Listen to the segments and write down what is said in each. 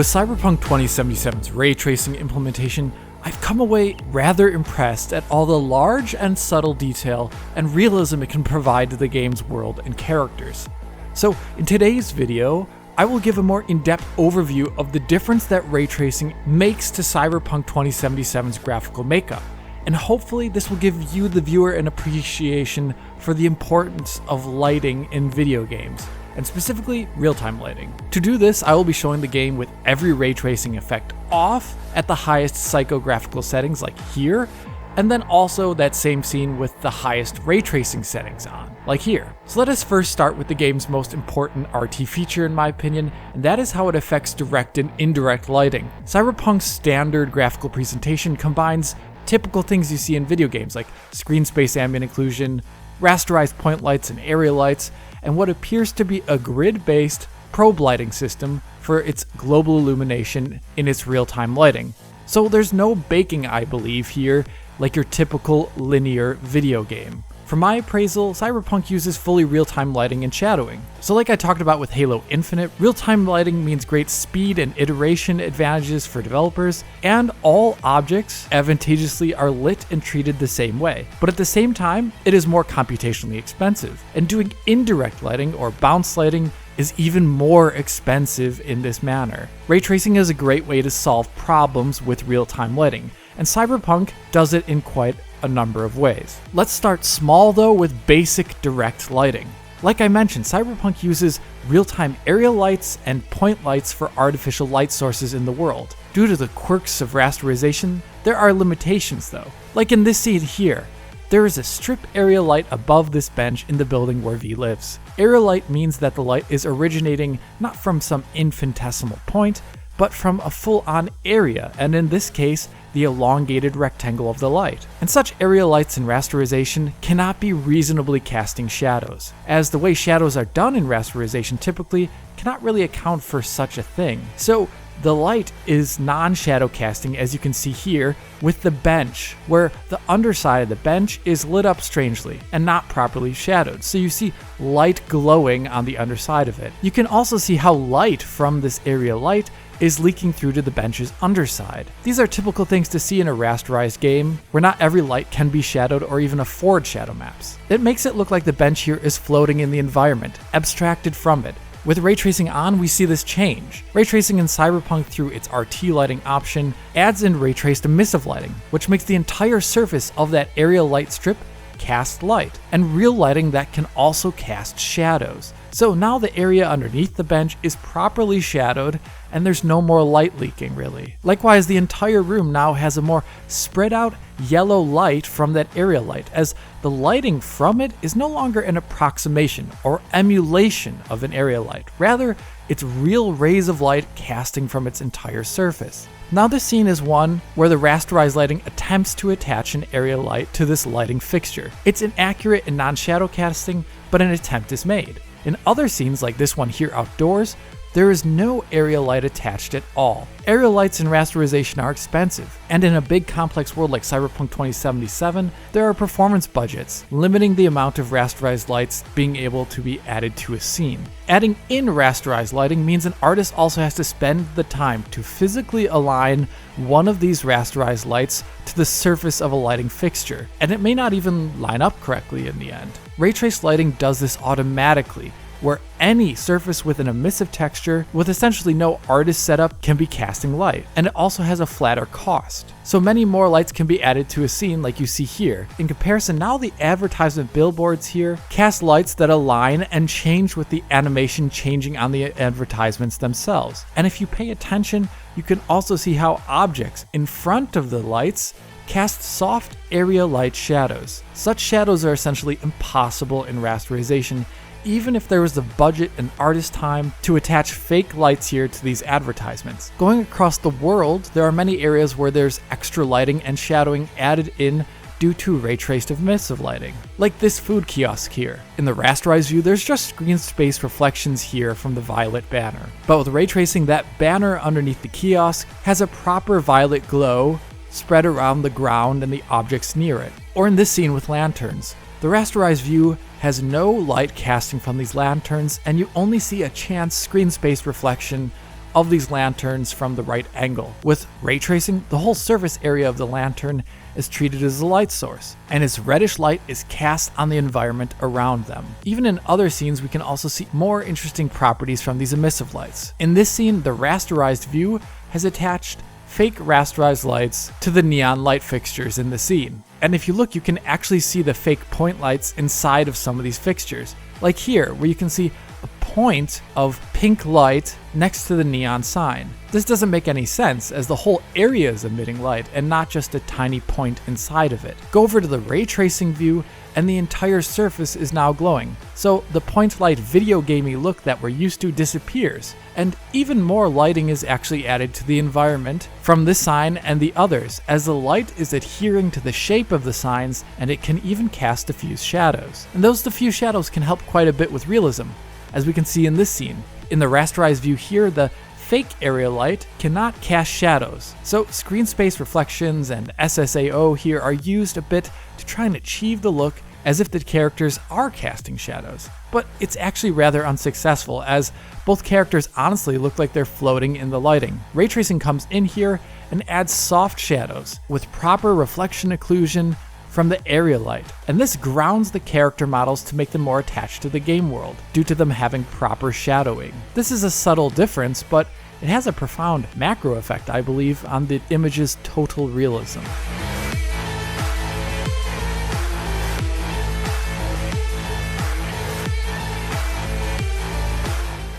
With Cyberpunk 2077's ray tracing implementation, I've come away rather impressed at all the large and subtle detail and realism it can provide to the game's world and characters. So in today's video, I will give a more in-depth overview of the difference that ray tracing makes to Cyberpunk 2077's graphical makeup, and hopefully this will give you, the viewer, an appreciation for the importance of lighting in video games, and specifically real-time lighting. To do this, I will be showing the game with every ray tracing effect off at the highest psychographical settings like here, and then also that same scene with the highest ray tracing settings on, like here. So let us first start with the game's most important RT feature in my opinion, and that is how it affects direct and indirect lighting. Cyberpunk's standard graphical presentation combines typical things you see in video games like screen space ambient occlusion, rasterized point lights and area lights, and what appears to be a grid-based probe lighting system for its global illumination in its real-time lighting. So there's no baking, I believe, here, like your typical linear video game. For my appraisal, Cyberpunk uses fully real-time lighting and shadowing. So like I talked about with Halo Infinite, real-time lighting means great speed and iteration advantages for developers, and all objects advantageously are lit and treated the same way. But at the same time, it is more computationally expensive, and doing indirect lighting or bounce lighting is even more expensive in this manner. Ray tracing is a great way to solve problems with real-time lighting, and Cyberpunk does it in quite a number of ways. Let's start small though with basic direct lighting. Like I mentioned, Cyberpunk uses real-time area lights and point lights for artificial light sources in the world. Due to the quirks of rasterization, there are limitations though. Like in this scene here, there is a strip area light above this bench in the building where V lives. Area light means that the light is originating not from some infinitesimal point, but from a full-on area, and in this case, the elongated rectangle of the light. And such area lights in rasterization cannot be reasonably casting shadows, as the way shadows are done in rasterization typically cannot really account for such a thing. So the light is non-shadow casting, as you can see here with the bench, where the underside of the bench is lit up strangely and not properly shadowed, so you see light glowing on the underside of it. You can also see how light from this area light is leaking through to the bench's underside. These are typical things to see in a rasterized game, where not every light can be shadowed or even afford shadow maps. It makes it look like the bench here is floating in the environment, abstracted from it. With ray tracing on, we see this change. Ray tracing in Cyberpunk, through its RT lighting option, adds in ray traced emissive lighting, which makes the entire surface of that area light strip cast light, and real lighting that can also cast shadows. So now the area underneath the bench is properly shadowed, and there's no more light leaking really. Likewise, the entire room now has a more spread out yellow light from that area light, as the lighting from it is no longer an approximation or emulation of an area light. Rather, it's real rays of light casting from its entire surface. Now this scene is one where the rasterized lighting attempts to attach an area light to this lighting fixture. It's inaccurate and non-shadow casting, but an attempt is made. In other scenes like this one here outdoors, there is no area light attached at all. Area lights in rasterization are expensive, and in a big complex world like Cyberpunk 2077, there are performance budgets, limiting the amount of rasterized lights being able to be added to a scene. Adding in rasterized lighting means an artist also has to spend the time to physically align one of these rasterized lights to the surface of a lighting fixture, and it may not even line up correctly in the end. Ray traced lighting does this automatically, where any surface with an emissive texture with essentially no artist setup can be casting light, and it also has a flatter cost. So many more lights can be added to a scene like you see here. In comparison, now the advertisement billboards here cast lights that align and change with the animation changing on the advertisements themselves. And if you pay attention, you can also see how objects in front of the lights cast soft area light shadows. Such shadows are essentially impossible in rasterization, even if there was the budget and artist time to attach fake lights here to these advertisements. Going across the world, there are many areas where there's extra lighting and shadowing added in due to ray traced emissive lighting, like this food kiosk here. In the rasterized view, there's just screen space reflections here from the violet banner. But with ray tracing, that banner underneath the kiosk has a proper violet glow spread around the ground and the objects near it. Or in this scene with lanterns, the rasterized view has no light casting from these lanterns, and you only see a chance screen space reflection of these lanterns from the right angle. With ray tracing, the whole surface area of the lantern is treated as a light source, and its reddish light is cast on the environment around them. Even in other scenes, we can also see more interesting properties from these emissive lights. In this scene, the rasterized view has attached fake rasterized lights to the neon light fixtures in the scene. And if you look, you can actually see the fake point lights inside of some of these fixtures. Like here, where you can see a point of pink light next to the neon sign. This doesn't make any sense, as the whole area is emitting light and not just a tiny point inside of it. Go over to the ray tracing view and the entire surface is now glowing. So the point light video gamey look that we're used to disappears, and even more lighting is actually added to the environment from this sign and the others, as the light is adhering to the shape of the signs, and it can even cast diffuse shadows. And those diffuse shadows can help quite a bit with realism, as we can see in this scene. In the rasterized view here, the fake area light cannot cast shadows, so screen space reflections and SSAO here are used a bit to try and achieve the look as if the characters are casting shadows. But it's actually rather unsuccessful, as both characters honestly look like they're floating in the lighting. Ray tracing comes in here and adds soft shadows with proper reflection occlusion from the area light, and this grounds the character models to make them more attached to the game world, due to them having proper shadowing. This is a subtle difference, but it has a profound macro effect, I believe, on the image's total realism.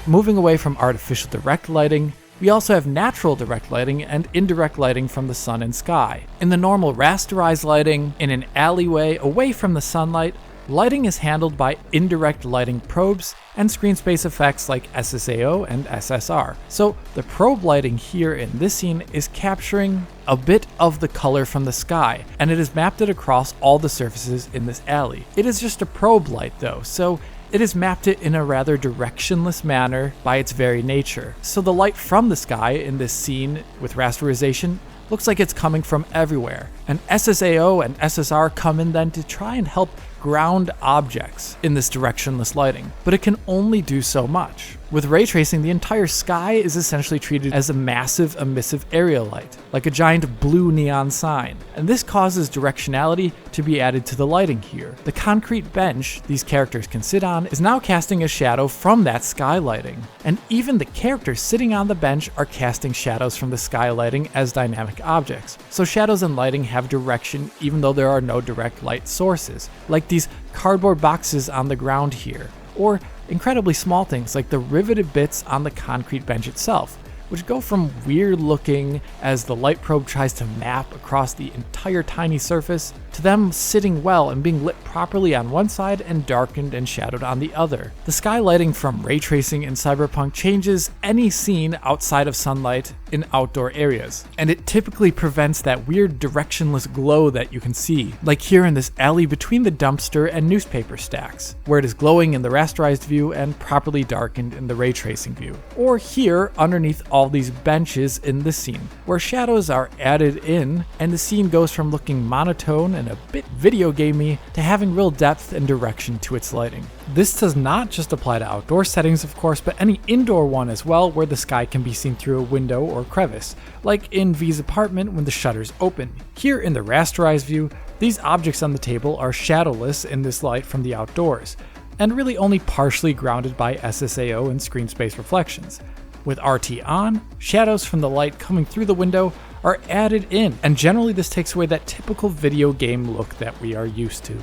Moving away from artificial direct lighting, we also have natural direct lighting and indirect lighting from the sun and sky. In the normal rasterized lighting, in an alleyway away from the sunlight, lighting is handled by indirect lighting probes and screen space effects like SSAO and SSR. So the probe lighting here in this scene is capturing a bit of the color from the sky, and it is mapped it across all the surfaces in this alley. It is just a probe light though, so it has mapped it in a rather directionless manner by its very nature. So the light from the sky in this scene with rasterization looks like it's coming from everywhere. And SSAO and SSR come in then to try and help ground objects in this directionless lighting, but it can only do so much. With ray tracing, the entire sky is essentially treated as a massive emissive area light, like a giant blue neon sign, and this causes directionality to be added to the lighting here. The concrete bench these characters can sit on is now casting a shadow from that sky lighting, and even the characters sitting on the bench are casting shadows from the sky lighting as dynamic objects. So shadows and lighting have direction even though there are no direct light sources, like these cardboard boxes on the ground here, or incredibly small things like the riveted bits on the concrete bench itself, which go from weird looking as the light probe tries to map across the entire tiny surface, to them sitting well and being lit properly on one side and darkened and shadowed on the other. The sky lighting from ray tracing in Cyberpunk changes any scene outside of sunlight in outdoor areas, and it typically prevents that weird directionless glow that you can see, like here in this alley between the dumpster and newspaper stacks, where it is glowing in the rasterized view and properly darkened in the ray tracing view. Or here underneath all these benches in this scene, where shadows are added in and the scene goes from looking monotone and a bit video gamey to having real depth and direction to its lighting. This does not just apply to outdoor settings, of course, but any indoor one as well, where the sky can be seen through a window or crevice, like in V's apartment when the shutters open. Here in the rasterized view, these objects on the table are shadowless in this light from the outdoors, and really only partially grounded by SSAO and screen space reflections. With RT on, shadows from the light coming through the window are added in, and generally this takes away that typical video game look that we are used to.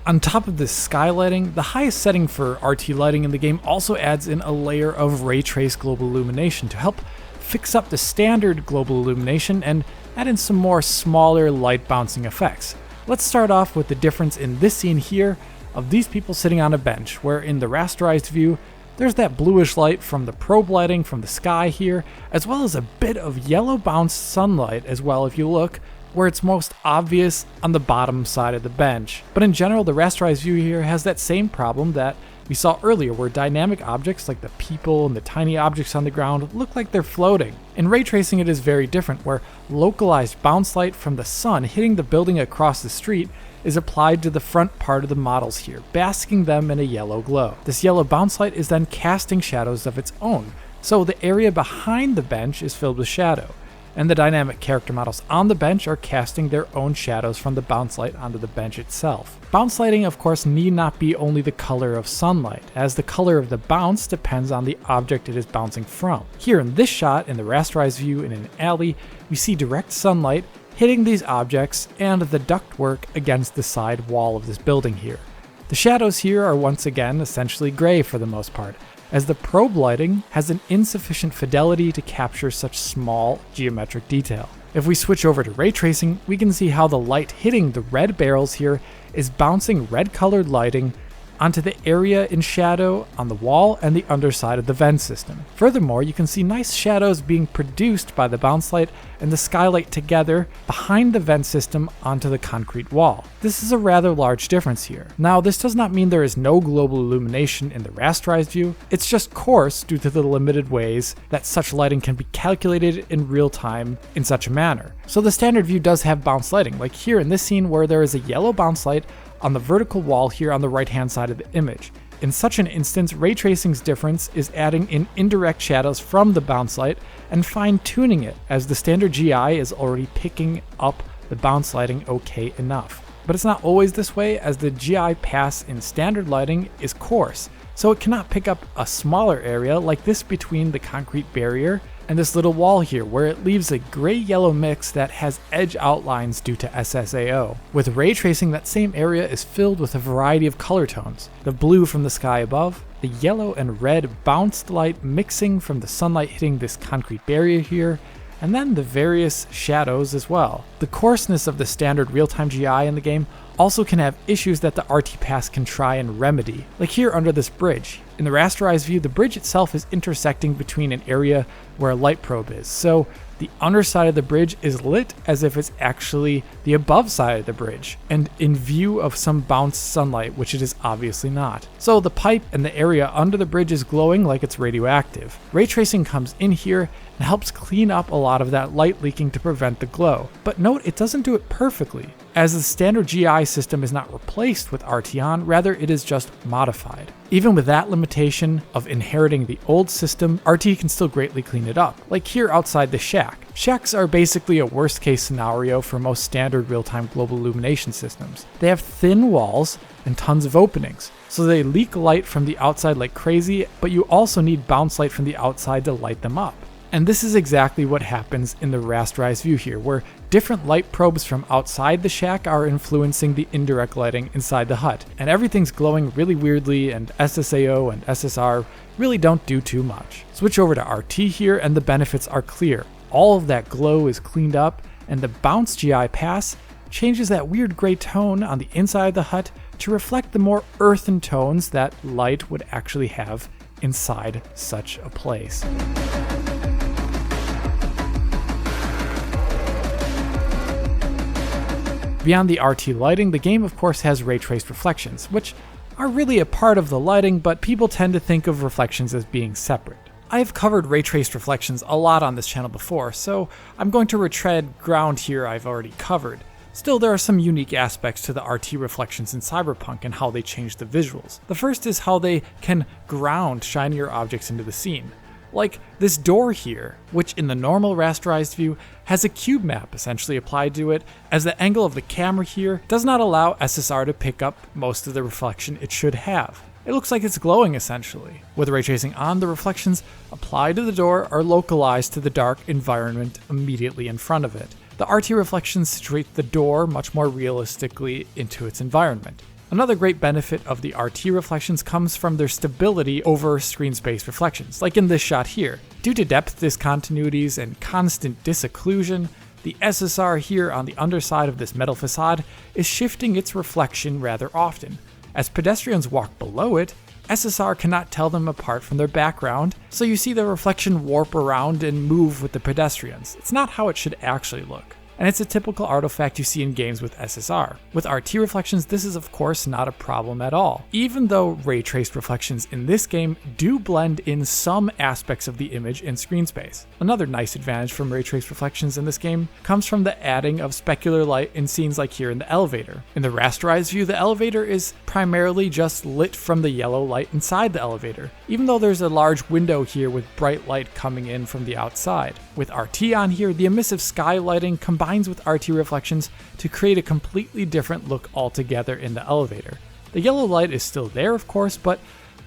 On top of this sky lighting, the highest setting for RT lighting in the game also adds in a layer of ray trace global illumination to help fix up the standard global illumination and add in some more smaller light bouncing effects. Let's start off with the difference in this scene here of these people sitting on a bench, where in the rasterized view, there's that bluish light from the probe lighting from the sky here, as well as a bit of yellow bounced sunlight as well if you look, where it's most obvious on the bottom side of the bench. But in general, the rasterized view here has that same problem that we saw earlier, where dynamic objects like the people and the tiny objects on the ground look like they're floating. In ray tracing, it is very different, where localized bounce light from the sun hitting the building across the street is applied to the front part of the models here, basking them in a yellow glow. This yellow bounce light is then casting shadows of its own, So the area behind the bench is filled with shadow, and the dynamic character models on the bench are casting their own shadows from the bounce light onto the bench itself. Bounce lighting, of course, need not be only the color of sunlight, as the color of the bounce depends on the object it is bouncing from. Here in this shot, in the rasterized view in an alley, we see direct sunlight hitting these objects and the ductwork against the side wall of this building here. The shadows here are once again essentially gray for the most part, as the probe lighting has an insufficient fidelity to capture such small geometric detail. If we switch over to ray tracing, we can see how the light hitting the red barrels here is bouncing red colored lighting onto the area in shadow on the wall and the underside of the vent system. Furthermore, you can see nice shadows being produced by the bounce light and the skylight together behind the vent system onto the concrete wall. This is a rather large difference here. Now, this does not mean there is no global illumination in the rasterized view, it's just coarse due to the limited ways that such lighting can be calculated in real time in such a manner. So the standard view does have bounce lighting, like here in this scene where there is a yellow bounce light on the vertical wall here on the right hand side of the image. In such an instance, ray tracing's difference is adding in indirect shadows from the bounce light and fine tuning it, as the standard GI is already picking up the bounce lighting okay enough. But it's not always this way, as the GI pass in standard lighting is coarse, so it cannot pick up a smaller area like this between the concrete barrier and this little wall here, where it leaves a gray-yellow mix that has edge outlines due to SSAO. With ray tracing, that same area is filled with a variety of color tones. The blue from the sky above, the yellow and red bounced light mixing from the sunlight hitting this concrete barrier here, and then the various shadows as well. The coarseness of the standard real-time GI in the game also can have issues that the RT Pass can try and remedy, like here under this bridge. In the rasterized view, the bridge itself is intersecting between an area where a light probe is, so the underside of the bridge is lit as if it's actually the above side of the bridge, and in view of some bounced sunlight, which it is obviously not. So the pipe and the area under the bridge is glowing like it's radioactive. Ray tracing comes in here and helps clean up a lot of that light leaking to prevent the glow. But note, it doesn't do it perfectly, as the standard GI system is not replaced with RT-On, rather it is just modified. Even with that limitation of inheriting the old system, RT can still greatly clean it up, like here outside the shack. Shacks are basically a worst case scenario for most standard real-time global illumination systems. They have thin walls and tons of openings, so they leak light from the outside like crazy, but you also need bounce light from the outside to light them up. And this is exactly what happens in the rasterized view here, where different light probes from outside the shack are influencing the indirect lighting inside the hut, and everything's glowing really weirdly, and SSAO and SSR really don't do too much. Switch over to RT here and the benefits are clear. All of that glow is cleaned up, and the bounce GI pass changes that weird gray tone on the inside of the hut to reflect the more earthen tones that light would actually have inside such a place. Beyond the RT lighting, the game of course has ray traced reflections, which are really a part of the lighting, but people tend to think of reflections as being separate. I've covered ray traced reflections a lot on this channel before, so I'm going to retread ground here I've already covered. Still, there are some unique aspects to the RT reflections in Cyberpunk and how they change the visuals. The first is how they can ground shinier objects into the scene. Like this door here, which in the normal rasterized view has a cube map essentially applied to it, as the angle of the camera here does not allow SSR to pick up most of the reflection it should have. It looks like it's glowing essentially. With ray tracing on, the reflections applied to the door are localized to the dark environment immediately in front of it. The RT reflections situate the door much more realistically into its environment. Another great benefit of the RT reflections comes from their stability over screen space reflections, like in this shot here. Due to depth discontinuities and constant disocclusion, the SSR here on the underside of this metal facade is shifting its reflection rather often. As pedestrians walk below it, SSR cannot tell them apart from their background, so you see the reflection warp around and move with the pedestrians. It's not how it should actually look. and it's a typical artifact you see in games with SSR. With RT reflections, this is of course not a problem at all, even though ray traced reflections in this game do blend in some aspects of the image in screen space. Another nice advantage from ray traced reflections in this game comes from the adding of specular light in scenes like here in the elevator. In the rasterized view, the elevator is primarily just lit from the yellow light inside the elevator, even though there's a large window here with bright light coming in from the outside. With RT on here, the emissive sky lighting combines with RT reflections to create a completely different look altogether in the elevator. The yellow light is still there, of course, but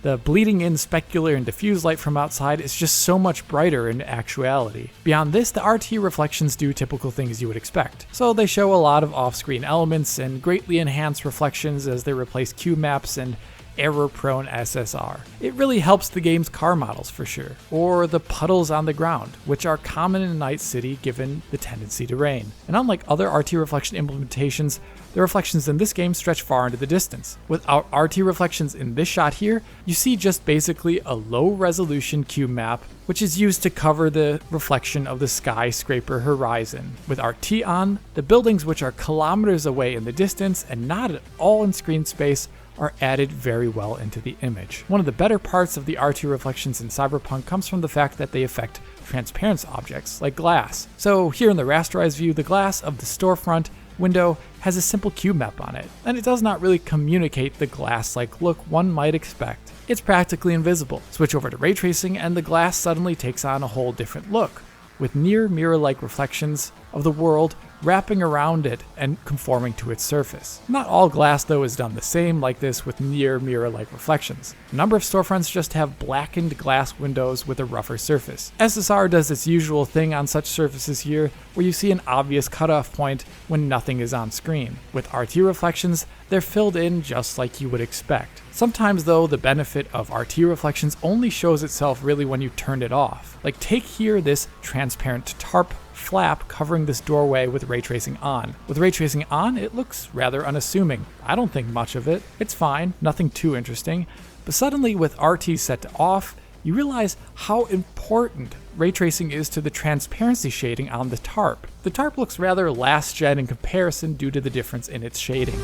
the bleeding in specular and diffuse light from outside is just so much brighter in actuality. Beyond this, the RT reflections do typical things you would expect. So they show a lot of off-screen elements and greatly enhance reflections as they replace cube maps and error-prone SSR. It really helps the game's car models for sure, or the puddles on the ground, which are common in Night City given the tendency to rain. And unlike other RT reflection implementations, the reflections in this game stretch far into the distance. Without RT reflections in this shot here, you see just basically a low-resolution cube map, which is used to cover the reflection of the skyscraper horizon. With RT on, the buildings which are kilometers away in the distance and not at all in screen space are added very well into the image. One of the better parts of the RT reflections in Cyberpunk comes from the fact that they affect transparent objects like glass. So here in the rasterized view, the glass of the storefront window has a simple cube map on it, and it does not really communicate the glass-like look one might expect. It's practically invisible. Switch over to ray tracing and the glass suddenly takes on a whole different look, with near mirror-like reflections of the world wrapping around it and conforming to its surface. Not all glass though is done the same like this with near mirror-like reflections. A number of storefronts just have blackened glass windows with a rougher surface. SSR does its usual thing on such surfaces here, where you see an obvious cutoff point when nothing is on screen. With RT reflections, they're filled in just like you would expect. Sometimes though, the benefit of RT reflections only shows itself really when you turn it off. Like take here this transparent tarp flap covering this doorway with ray tracing on. With ray tracing on, it looks rather unassuming. I don't think much of it. It's fine, nothing too interesting. But suddenly with RT set to off, you realize how important ray tracing is to the transparency shading on the tarp. The tarp looks rather last gen in comparison due to the difference in its shading.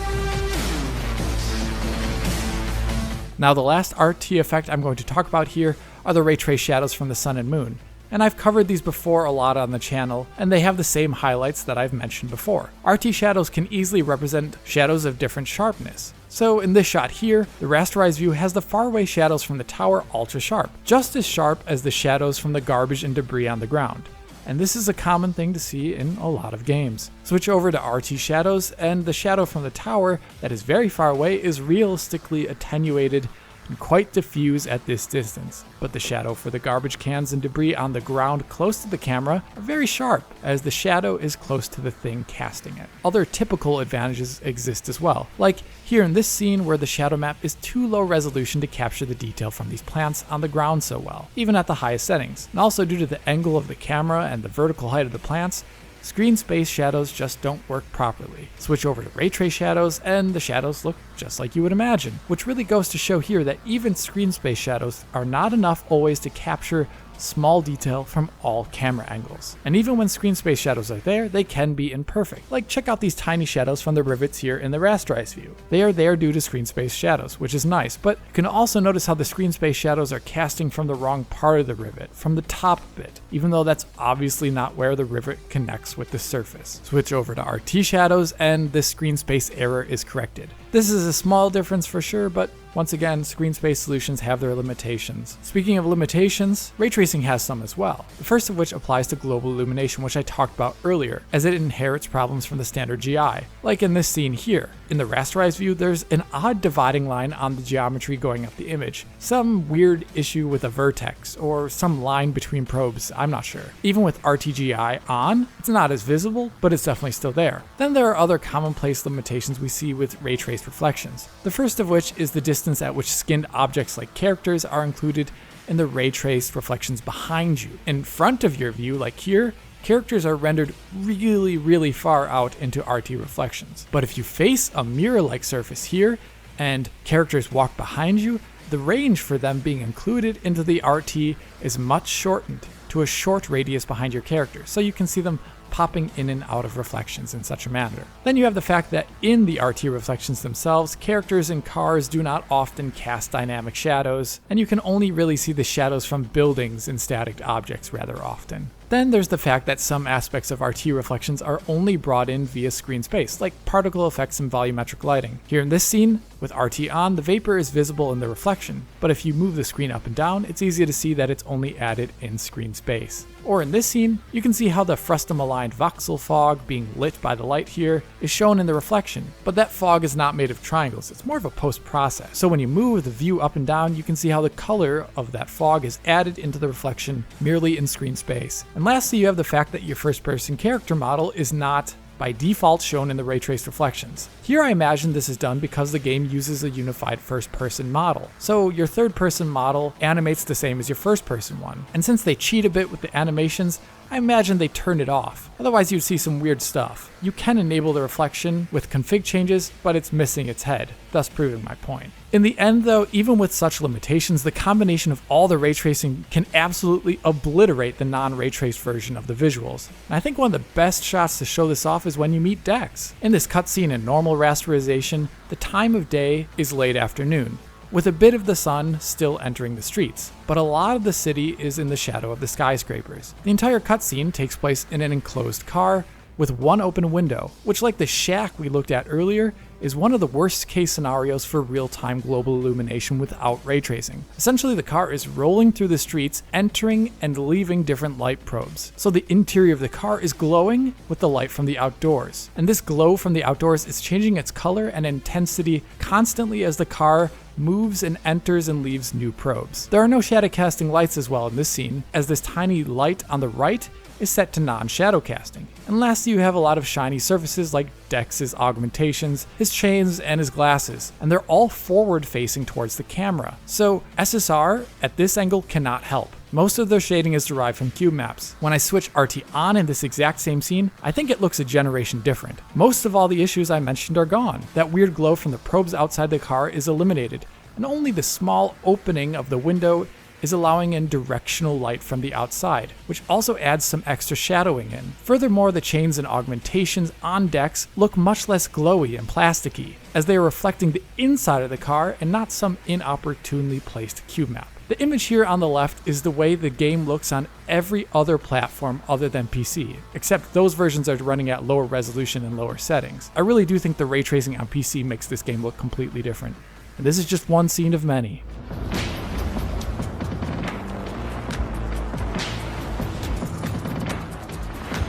Now the last RT effect I'm going to talk about here are the ray trace shadows from the sun and moon. And I've covered these before a lot on the channel, and they have the same highlights that I've mentioned before. RT shadows can easily represent shadows of different sharpness. So in this shot here, the rasterized view has the faraway shadows from the tower ultra sharp, just as sharp as the shadows from the garbage and debris on the ground. And this is a common thing to see in a lot of games. Switch over to RT shadows, and the shadow from the tower that is very far away is realistically attenuated and quite diffuse at this distance, but the shadow for the garbage cans and debris on the ground close to the camera are very sharp, as the shadow is close to the thing casting it. Other typical advantages exist as well, like here in this scene where the shadow map is too low resolution to capture the detail from these plants on the ground so well, even at the highest settings. And also due to the angle of the camera and the vertical height of the plants, screen space shadows just don't work properly. Switch over to ray trace shadows and the shadows look just like you would imagine, which really goes to show here that even screen space shadows are not enough always to capture small detail from all camera angles. And even when screen space shadows are there, they can be imperfect. Like check out these tiny shadows from the rivets here in the rasterized view. They are there due to screen space shadows, which is nice, but you can also notice how the screen space shadows are casting from the wrong part of the rivet, from the top bit, even though that's obviously not where the rivet connects with the surface. Switch over to RT shadows and this screen space error is corrected. This is a small difference for sure, but once again, screen space solutions have their limitations. Speaking of limitations, ray tracing has some as well. The first of which applies to global illumination, which I talked about earlier, as it inherits problems from the standard GI. Like in this scene here. In the rasterized view, there's an odd dividing line on the geometry going up the image. Some weird issue with a vertex, or some line between probes, I'm not sure. Even with RTGI on, it's not as visible, but it's definitely still there. Then there are other commonplace limitations we see with ray traced reflections. The first of which is the distance at which skinned objects like characters are included in the ray traced reflections behind you. In front of your view, like here, characters are rendered really far out into RT reflections. But if you face a mirror-like surface here, and characters walk behind you, the range for them being included into the RT is much shortened to a short radius behind your character, so you can see them popping in and out of reflections in such a manner. Then you have the fact that in the RT reflections themselves, characters and cars do not often cast dynamic shadows, and you can only really see the shadows from buildings and static objects rather often. Then there's the fact that some aspects of RT reflections are only brought in via screen space, like particle effects and volumetric lighting. Here in this scene, with RT on, the vapor is visible in the reflection, but if you move the screen up and down, it's easy to see that it's only added in screen space. Or in this scene, you can see how the frustum-aligned voxel fog being lit by the light here is shown in the reflection, but that fog is not made of triangles, it's more of a post-process. So when you move the view up and down, you can see how the color of that fog is added into the reflection merely in screen space. And lastly, you have the fact that your first-person character model is not by default shown in the ray traced reflections. Here I imagine this is done because the game uses a unified first-person model. So your third-person model animates the same as your first-person one. And since they cheat a bit with the animations, I imagine they turned it off. Otherwise you'd see some weird stuff. You can enable the reflection with config changes, but it's missing its head, thus proving my point. In the end though, even with such limitations, the combination of all the ray tracing can absolutely obliterate the non-ray traced version of the visuals. And I think one of the best shots to show this off is when you meet Dex. In this cutscene in normal rasterization, the time of day is late afternoon, with a bit of the sun still entering the streets, but a lot of the city is in the shadow of the skyscrapers. The entire cutscene takes place in an enclosed car with one open window, which, like the shack we looked at earlier, is one of the worst case scenarios for real-time global illumination without ray tracing. Essentially, the car is rolling through the streets, entering and leaving different light probes. So the interior of the car is glowing with the light from the outdoors. And this glow from the outdoors is changing its color and intensity constantly as the car moves and enters and leaves new probes. There are no shadow casting lights as well in this scene, as this tiny light on the right is set to non-shadow casting. And lastly, you have a lot of shiny surfaces like Dex's augmentations, his chains, and his glasses, and they're all forward facing towards the camera. So SSR at this angle cannot help. Most of their shading is derived from cube maps. When I switch RT on in this exact same scene, I think it looks a generation different. Most of all the issues I mentioned are gone. That weird glow from the probes outside the car is eliminated, and only the small opening of the window is allowing in directional light from the outside, which also adds some extra shadowing in. Furthermore, the chains and augmentations on Dex look much less glowy and plasticky, as they are reflecting the inside of the car and not some inopportunely placed cube map. The image here on the left is the way the game looks on every other platform other than PC, except those versions are running at lower resolution and lower settings. I really do think the ray tracing on PC makes this game look completely different, and this is just one scene of many.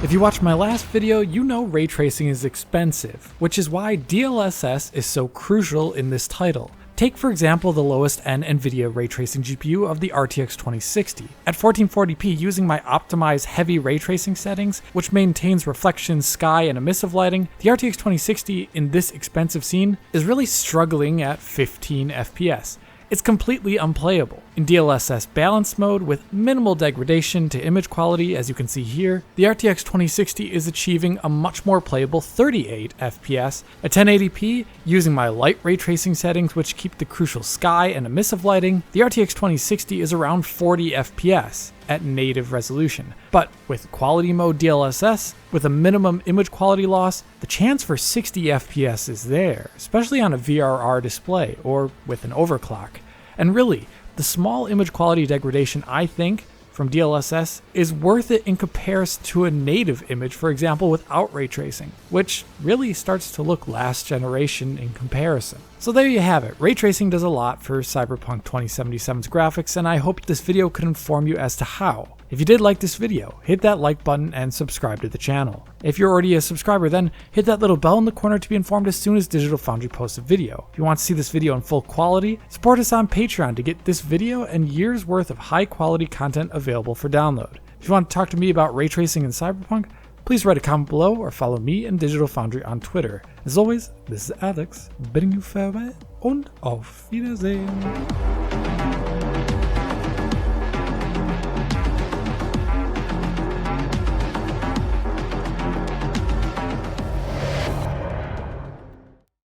If you watched my last video, you know ray tracing is expensive, which is why DLSS is so crucial in this title. Take for example the lowest end NVIDIA ray tracing GPU of the RTX 2060. At 1440p using my optimized heavy ray tracing settings, which maintains reflections, sky, and emissive lighting, the RTX 2060 in this expensive scene is really struggling at 15 FPS. It's completely unplayable. In DLSS balance mode with minimal degradation to image quality, as you can see here, the RTX 2060 is achieving a much more playable 38 FPS. At 1080p, using my light ray tracing settings which keep the crucial sky and emissive lighting, the RTX 2060 is around 40 FPS at native resolution. But with quality mode DLSS, with a minimum image quality loss, the chance for 60 FPS is there, especially on a VRR display or with an overclock. And really, the small image quality degradation, I think, from DLSS is worth it in comparison to a native image, for example, without ray tracing, which really starts to look last generation in comparison. So there you have it. Ray tracing does a lot for Cyberpunk 2077's graphics, and I hope this video could inform you as to how. If you did like this video, hit that like button and subscribe to the channel. If you're already a subscriber, then hit that little bell in the corner to be informed as soon as Digital Foundry posts a video. If you want to see this video in full quality, support us on Patreon to get this video and years worth of high quality content available for download. If you want to talk to me about ray tracing in Cyberpunk, please write a comment below or follow me and Digital Foundry on Twitter. As always, this is Alex, bidding you farewell und auf Wiedersehen.